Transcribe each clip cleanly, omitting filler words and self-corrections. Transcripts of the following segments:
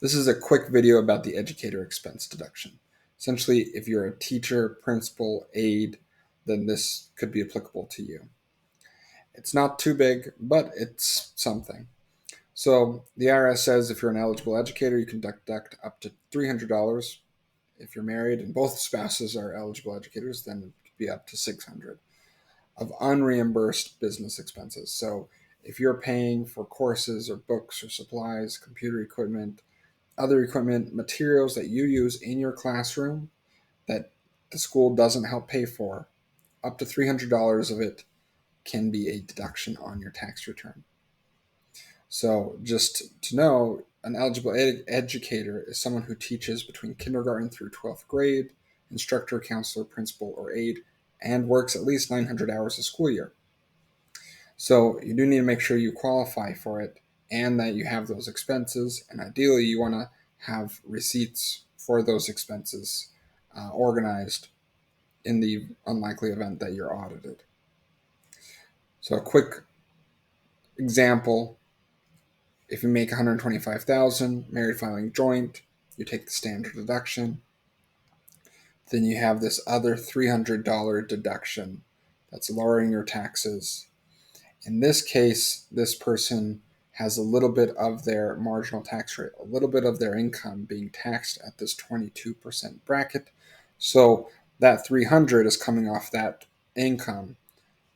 This is a quick video about the educator expense deduction. Essentially, if you're a teacher, principal, aide, then this could be applicable to you. It's not too big, but it's something. So the IRS says if you're an eligible educator, you can deduct up to $300. If you're married and both spouses are eligible educators, then it could be up to $600 of unreimbursed business expenses. So if you're paying for courses or books or supplies, computer equipment, other equipment, materials that you use in your classroom that the school doesn't help pay for, up to $300 of it can be a deduction on your tax return. So just to know, an eligible educator is someone who teaches between kindergarten through 12th grade, instructor, counselor, principal, or aide, and works at least 900 hours a school year. So you do need to make sure you qualify for it and that you have those expenses. And ideally, you want to have receipts for those expenses organized in the unlikely event that you're audited. So a quick example: if you make 125,000, married filing joint, you take the standard deduction. Then you have this other $300 deduction that's lowering your taxes. In this case, this person has a little bit of their marginal tax rate, a little bit of their income being taxed at this 22% bracket. So that 300 is coming off that income.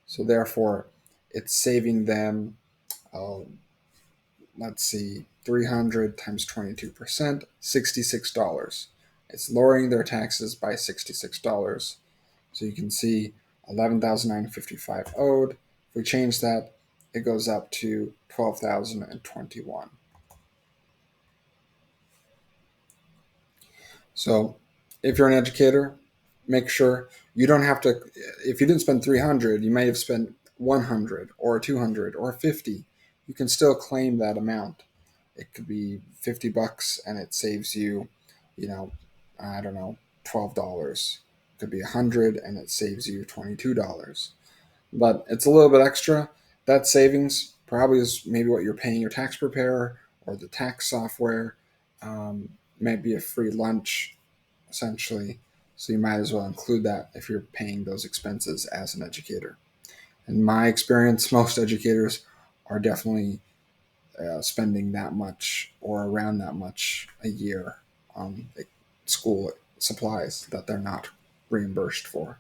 So therefore, it's saving them, uh, let's see, 300 times 22%, $66. It's lowering their taxes by $66. So you can see 11,955 owed. If we change that, it goes up to 12,021. So if you're an educator, make sure you don't have to, if you didn't spend 300, you may have spent 100 or 200 or 50. You can still claim that amount. It could be $50 and it saves you, you know, I don't know, $12. It could be 100 and it saves you $22. But it's a little bit extra. That savings probably is maybe what you're paying your tax preparer or the tax software. Maybe a free lunch, essentially. So you might as well include that if you're paying those expenses as an educator. In my experience, most educators are definitely spending that much or around that much a year on school supplies that they're not reimbursed for.